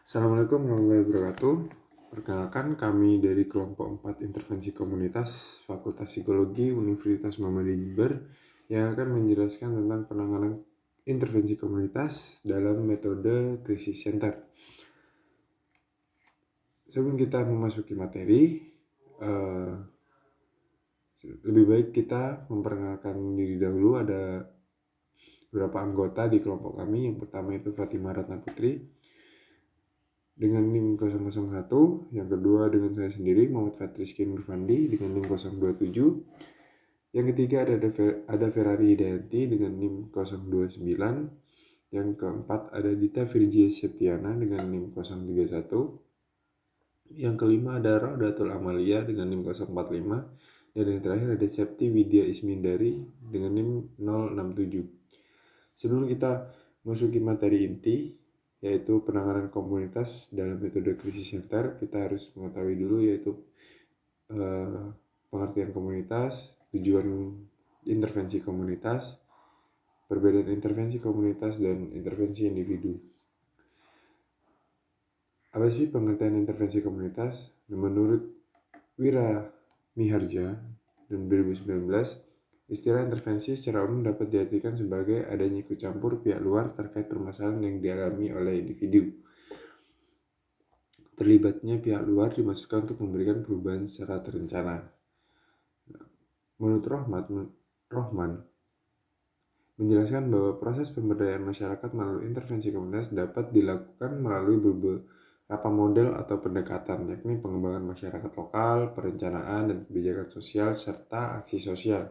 Assalamualaikum warahmatullahi wabarakatuh. Perkenalkan, kami dari kelompok 4 intervensi komunitas Fakultas Psikologi Universitas Muhammadiyah Jember yang akan menjelaskan tentang penanganan intervensi komunitas dalam metode crisis center. Sebelum kita memasuki materi, lebih baik kita memperkenalkan diri dahulu. Ada beberapa anggota di kelompok kami. Yang pertama itu Fatimah Ratna Putri dengan NIM 001, yang kedua dengan saya sendiri Muhammad Fatrizky Nurfandi dengan NIM 027, yang ketiga ada Ferrari Hidayanti dengan NIM 029, yang keempat ada Dita Virgia Septiana dengan NIM 031, yang kelima ada Raudatul Amalia dengan NIM 045, dan yang terakhir ada Septi Widya Ismindari dengan NIM 067. Sebelum kita masuki materi inti, yaitu penanganan komunitas dalam metode crisis center, kita harus mengetahui dulu yaitu pengertian komunitas, tujuan intervensi komunitas, perbedaan intervensi komunitas dan intervensi individu. Apa sih pengertian intervensi komunitas? Menurut Wira Miharja dan 2019, istilah intervensi secara umum dapat diartikan sebagai adanya ikut campur pihak luar terkait permasalahan yang dialami oleh individu. Terlibatnya pihak luar dimaksudkan untuk memberikan perubahan secara terencana. Menurut Rohman menjelaskan bahwa proses pemberdayaan masyarakat melalui intervensi komunitas dapat dilakukan melalui beberapa model atau pendekatan, yakni pengembangan masyarakat lokal, perencanaan dan kebijakan sosial, serta aksi sosial.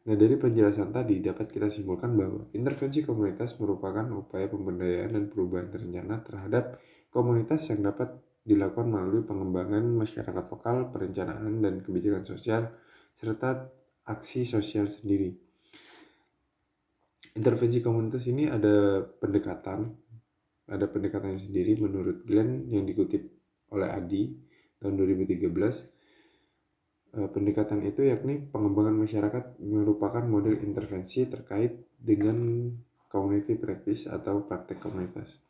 Nah, dari penjelasan tadi dapat kita simpulkan bahwa intervensi komunitas merupakan upaya pemberdayaan dan perubahan terencana terhadap komunitas yang dapat dilakukan melalui pengembangan masyarakat lokal, perencanaan dan kebijakan sosial, serta aksi sosial sendiri. Intervensi komunitas ini ada pendekatannya sendiri menurut Glenn yang dikutip oleh Adi tahun 2013. Pendekatan itu yakni pengembangan masyarakat merupakan model intervensi terkait dengan community practice atau praktek komunitas.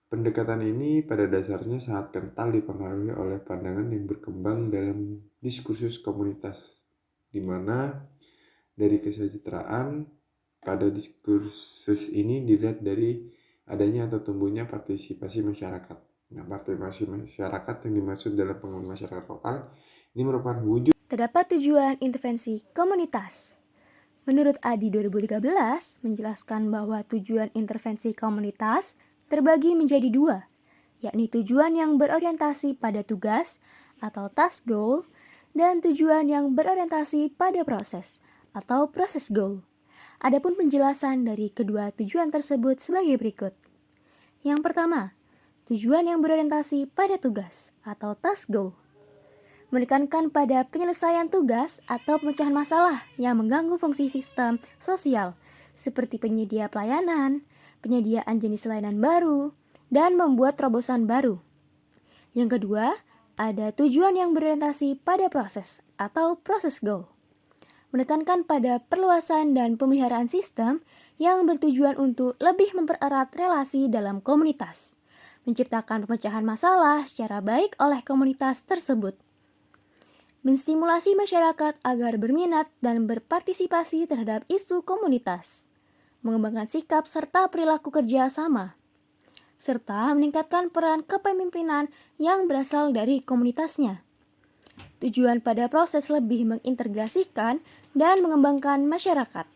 Pendekatan ini pada dasarnya sangat kental dipengaruhi oleh pandangan yang berkembang dalam diskursus komunitas, di mana dari kesejahteraan pada diskursus ini dilihat dari adanya atau tumbuhnya partisipasi masyarakat. Nah, partisipasi masyarakat yang dimaksud dalam pengembangan masyarakat lokal ini merupakan wujud. Terdapat tujuan intervensi komunitas. Menurut Adi 2013 menjelaskan bahwa tujuan intervensi komunitas terbagi menjadi dua, yakni tujuan yang berorientasi pada tugas atau task goal dan tujuan yang berorientasi pada proses atau process goal. Adapun penjelasan dari kedua tujuan tersebut sebagai berikut. Yang pertama, tujuan yang berorientasi pada tugas atau task goal menekankan pada penyelesaian tugas atau pemecahan masalah yang mengganggu fungsi sistem sosial, seperti penyedia pelayanan, penyediaan jenis layanan baru, dan membuat terobosan baru. Yang kedua, ada tujuan yang berorientasi pada proses atau process goal, menekankan pada perluasan dan pemeliharaan sistem yang bertujuan untuk lebih mempererat relasi dalam komunitas, menciptakan pemecahan masalah secara baik oleh komunitas tersebut, menstimulasi masyarakat agar berminat dan berpartisipasi terhadap isu komunitas, mengembangkan sikap serta perilaku kerja sama, serta meningkatkan peran kepemimpinan yang berasal dari komunitasnya. Tujuan pada proses lebih mengintegrasikan dan mengembangkan masyarakat.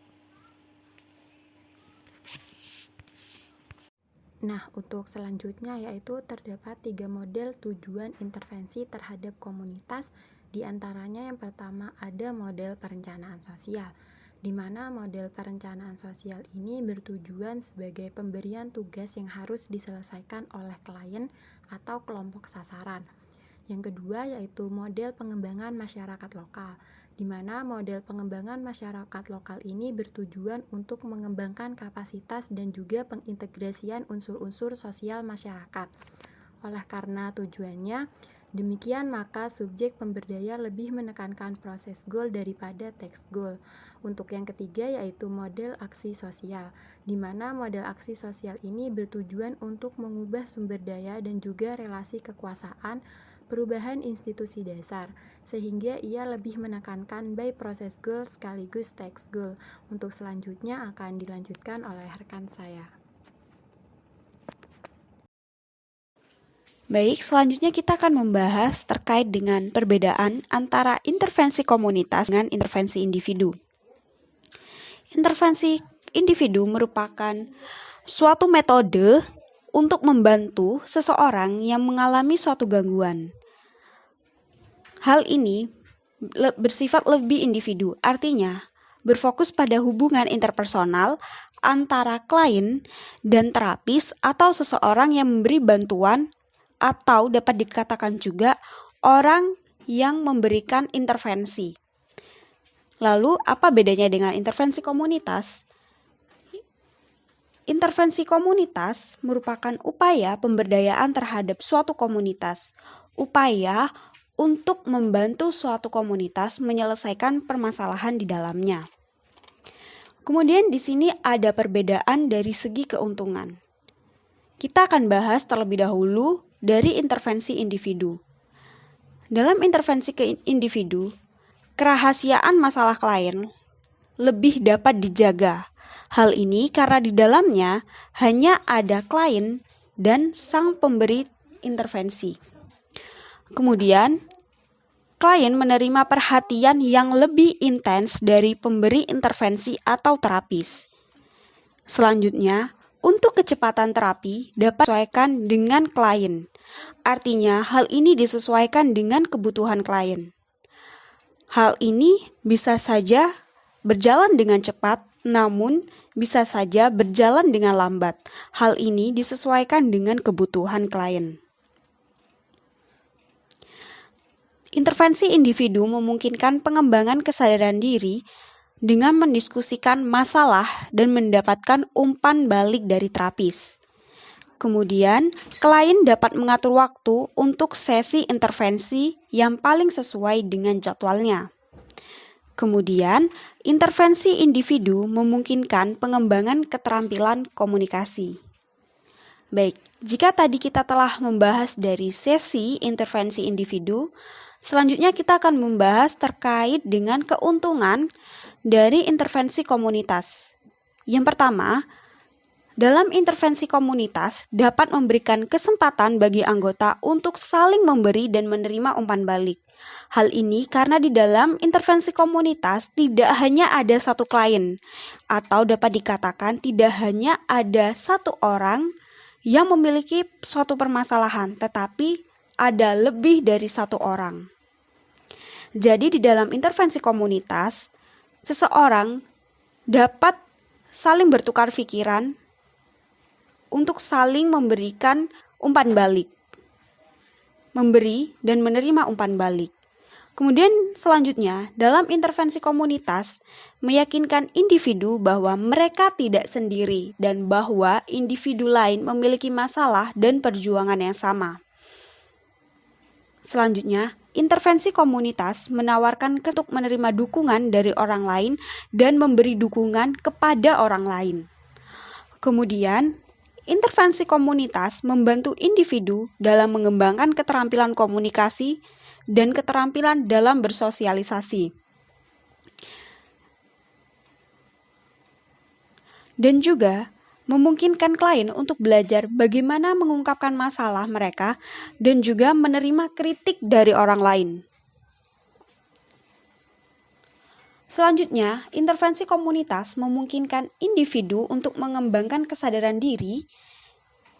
Nah, untuk selanjutnya yaitu terdapat 3 model tujuan intervensi terhadap komunitas. Di antaranya yang pertama ada model perencanaan sosial, di mana model perencanaan sosial ini bertujuan sebagai pemberian tugas yang harus diselesaikan oleh klien atau kelompok sasaran. Yang kedua yaitu model pengembangan masyarakat lokal, di mana model pengembangan masyarakat lokal ini bertujuan untuk mengembangkan kapasitas dan juga pengintegrasian unsur-unsur sosial masyarakat. Oleh karena tujuannya, Demikian maka subjek pemberdaya lebih menekankan proses goal daripada teks goal. Untuk yang ketiga yaitu model aksi sosial, di mana model aksi sosial ini bertujuan untuk mengubah sumber daya dan juga relasi kekuasaan, perubahan institusi dasar, sehingga ia lebih menekankan by proses goal sekaligus teks goal. Untuk selanjutnya akan dilanjutkan oleh rekan saya. Baik, selanjutnya kita akan membahas terkait dengan perbedaan antara intervensi komunitas dengan intervensi individu. Intervensi individu merupakan suatu metode untuk membantu seseorang yang mengalami suatu gangguan. Hal ini bersifat lebih individu, artinya berfokus pada hubungan interpersonal antara klien dan terapis atau seseorang yang memberi bantuan, atau dapat dikatakan juga orang yang memberikan intervensi. Lalu, apa bedanya dengan intervensi komunitas? Intervensi komunitas merupakan upaya pemberdayaan terhadap suatu komunitas, upaya untuk membantu suatu komunitas menyelesaikan permasalahan di dalamnya. Kemudian di sini ada perbedaan dari segi keuntungan. Kita akan bahas terlebih dahulu dari intervensi individu. Dalam intervensi ke individu, kerahasiaan masalah klien lebih dapat dijaga. Hal ini karena di dalamnya hanya ada klien dan sang pemberi intervensi. Kemudian, klien menerima perhatian yang lebih intens dari pemberi intervensi atau terapis. Selanjutnya, untuk kecepatan terapi dapat disesuaikan dengan klien. Artinya, hal ini disesuaikan dengan kebutuhan klien. Hal ini bisa saja berjalan dengan cepat, namun bisa saja berjalan dengan lambat. Hal ini disesuaikan dengan kebutuhan klien. Intervensi individu memungkinkan pengembangan kesadaran diri dengan mendiskusikan masalah dan mendapatkan umpan balik dari terapis. Kemudian, klien dapat mengatur waktu untuk sesi intervensi yang paling sesuai dengan jadwalnya. Kemudian, intervensi individu memungkinkan pengembangan keterampilan komunikasi. Baik, jika tadi kita telah membahas dari sesi intervensi individu, selanjutnya kita akan membahas terkait dengan keuntungan dari intervensi komunitas. Yang pertama, dalam intervensi komunitas dapat memberikan kesempatan bagi anggota untuk saling memberi dan menerima umpan balik. Hal ini karena di dalam intervensi komunitas tidak hanya ada satu klien, atau dapat dikatakan tidak hanya ada satu orang yang memiliki suatu permasalahan, tetapi ada lebih dari satu orang. Jadi di dalam intervensi komunitas, seseorang dapat saling bertukar pikiran untuk saling memberikan umpan balik, memberi dan menerima umpan balik. Kemudian selanjutnya, dalam intervensi komunitas, meyakinkan individu bahwa mereka tidak sendiri dan bahwa individu lain memiliki masalah dan perjuangan yang sama. Selanjutnya, intervensi komunitas menawarkan untuk menerima dukungan dari orang lain dan memberi dukungan kepada orang lain. Kemudian, intervensi komunitas membantu individu dalam mengembangkan keterampilan komunikasi dan keterampilan dalam bersosialisasi. Dan juga memungkinkan klien untuk belajar bagaimana mengungkapkan masalah mereka dan juga menerima kritik dari orang lain. Selanjutnya, intervensi komunitas memungkinkan individu untuk mengembangkan kesadaran diri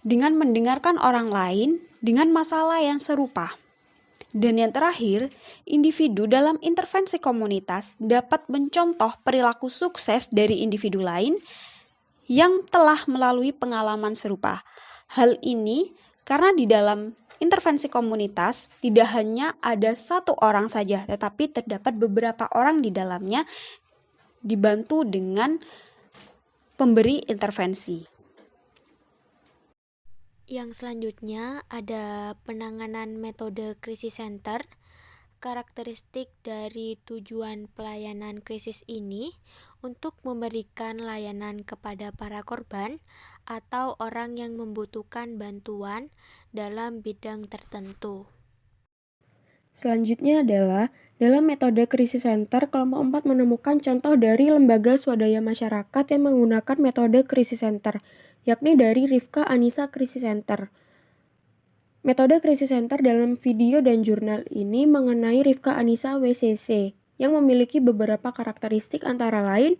dengan mendengarkan orang lain dengan masalah yang serupa. Dan yang terakhir, individu dalam intervensi komunitas dapat mencontoh perilaku sukses dari individu lain yang telah melalui pengalaman serupa. Hal ini karena di dalam intervensi komunitas tidak hanya ada satu orang saja, tetapi terdapat beberapa orang di dalamnya dibantu dengan pemberi intervensi. Yang selanjutnya ada penanganan metode krisis center. Karakteristik dari tujuan pelayanan krisis ini untuk memberikan layanan kepada para korban atau orang yang membutuhkan bantuan dalam bidang tertentu. Selanjutnya adalah dalam metode krisis center, kelompok 4 menemukan contoh dari lembaga swadaya masyarakat yang menggunakan metode krisis center, yakni dari Rifka Anissa Krisis Center. Metode krisis center dalam video dan jurnal ini mengenai Rifka Anissa WCC yang memiliki beberapa karakteristik antara lain.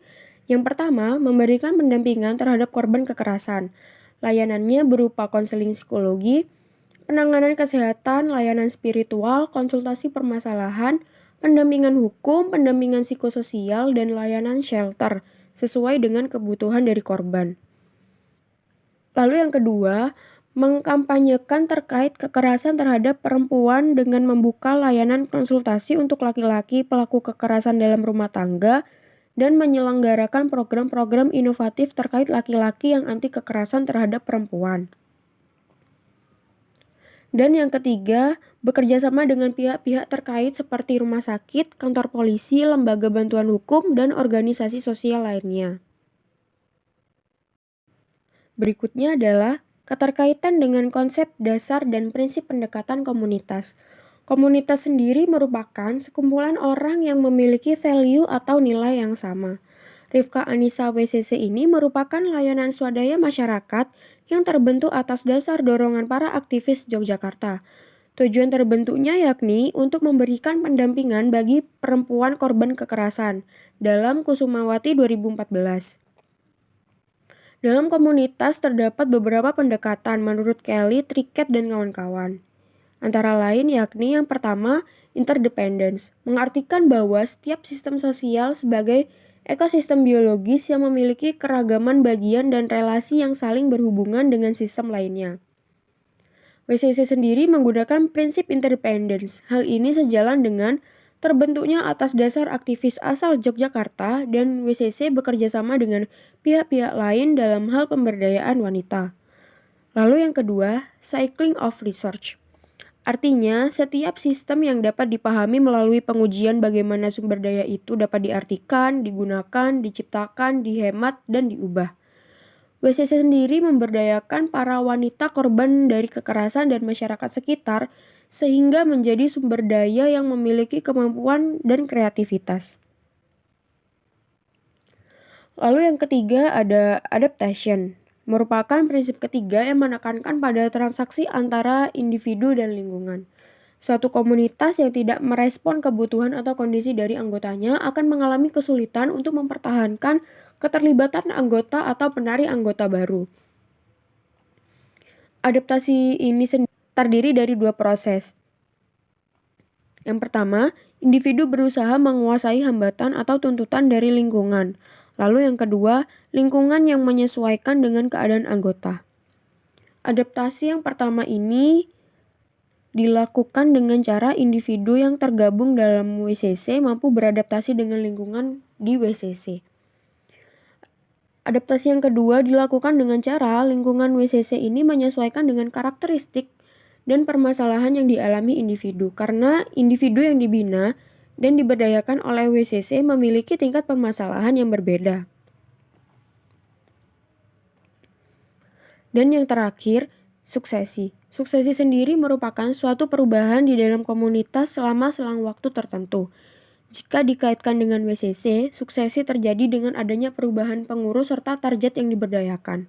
Yang pertama, memberikan pendampingan terhadap korban kekerasan. Layanannya berupa konseling psikologi, penanganan kesehatan, layanan spiritual, konsultasi permasalahan, pendampingan hukum, pendampingan psikososial, dan layanan shelter sesuai dengan kebutuhan dari korban. Lalu yang kedua, mengkampanyekan terkait kekerasan terhadap perempuan dengan membuka layanan konsultasi untuk laki-laki pelaku kekerasan dalam rumah tangga dan menyelenggarakan program-program inovatif terkait laki-laki yang anti kekerasan terhadap perempuan. Dan yang ketiga, bekerja sama dengan pihak-pihak terkait seperti rumah sakit, kantor polisi, lembaga bantuan hukum, dan organisasi sosial lainnya. Berikutnya adalah keterkaitan dengan konsep dasar dan prinsip pendekatan komunitas. Komunitas sendiri merupakan sekumpulan orang yang memiliki value atau nilai yang sama. Rifka Anissa WCC ini merupakan layanan swadaya masyarakat yang terbentuk atas dasar dorongan para aktivis Yogyakarta. Tujuan terbentuknya yakni untuk memberikan pendampingan bagi perempuan korban kekerasan dalam Kusumawati 2014. Dalam komunitas terdapat beberapa pendekatan menurut Kelly, Trickett, dan kawan-kawan. Antara lain yakni yang pertama, interdependence, mengartikan bahwa setiap sistem sosial sebagai ekosistem biologis yang memiliki keragaman bagian dan relasi yang saling berhubungan dengan sistem lainnya. WCC sendiri menggunakan prinsip interdependence. Hal ini sejalan dengan terbentuknya atas dasar aktivis asal Yogyakarta dan WCC bekerja sama dengan pihak-pihak lain dalam hal pemberdayaan wanita. Lalu yang kedua, cycling of research. Artinya, setiap sistem yang dapat dipahami melalui pengujian bagaimana sumber daya itu dapat diartikan, digunakan, diciptakan, dihemat, dan diubah. WCC sendiri memberdayakan para wanita korban dari kekerasan dan masyarakat sekitar sehingga menjadi sumber daya yang memiliki kemampuan dan kreativitas. Lalu yang ketiga ada adaptation, merupakan prinsip ketiga yang menekankan pada transaksi antara individu dan lingkungan. Suatu komunitas yang tidak merespon kebutuhan atau kondisi dari anggotanya akan mengalami kesulitan untuk mempertahankan keterlibatan anggota atau penarik anggota baru. Adaptasi ini terdiri dari dua proses. Yang pertama, individu berusaha menguasai hambatan atau tuntutan dari lingkungan. Lalu yang kedua, lingkungan yang menyesuaikan dengan keadaan anggota. Adaptasi yang pertama ini dilakukan dengan cara individu yang tergabung dalam WCC mampu beradaptasi dengan lingkungan di WCC. Adaptasi yang kedua dilakukan dengan cara lingkungan WCC ini menyesuaikan dengan karakteristik dan permasalahan yang dialami individu, karena individu yang dibina dan diberdayakan oleh WCC memiliki tingkat permasalahan yang berbeda. Dan yang terakhir, suksesi. Suksesi sendiri merupakan suatu perubahan di dalam komunitas selama selang waktu tertentu. Jika dikaitkan dengan WCC, suksesi terjadi dengan adanya perubahan pengurus serta target yang diberdayakan.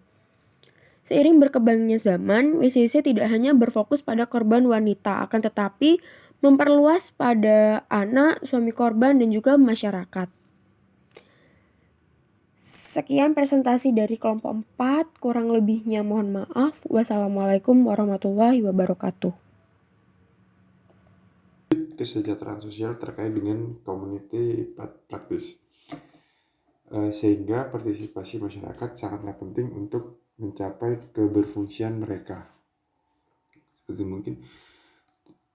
Seiring berkembangnya zaman, WCC tidak hanya berfokus pada korban wanita, akan tetapi memperluas pada anak, suami korban, dan juga masyarakat. Sekian presentasi dari kelompok 4, kurang lebihnya mohon maaf. Wassalamualaikum warahmatullahi wabarakatuh. Kesejahteraan sosial terkait dengan community practice. Sehingga partisipasi masyarakat sangatlah penting untuk mencapai keberfungsian mereka. Seperti mungkin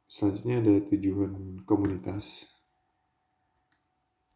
selanjutnya ada tujuan komunitas.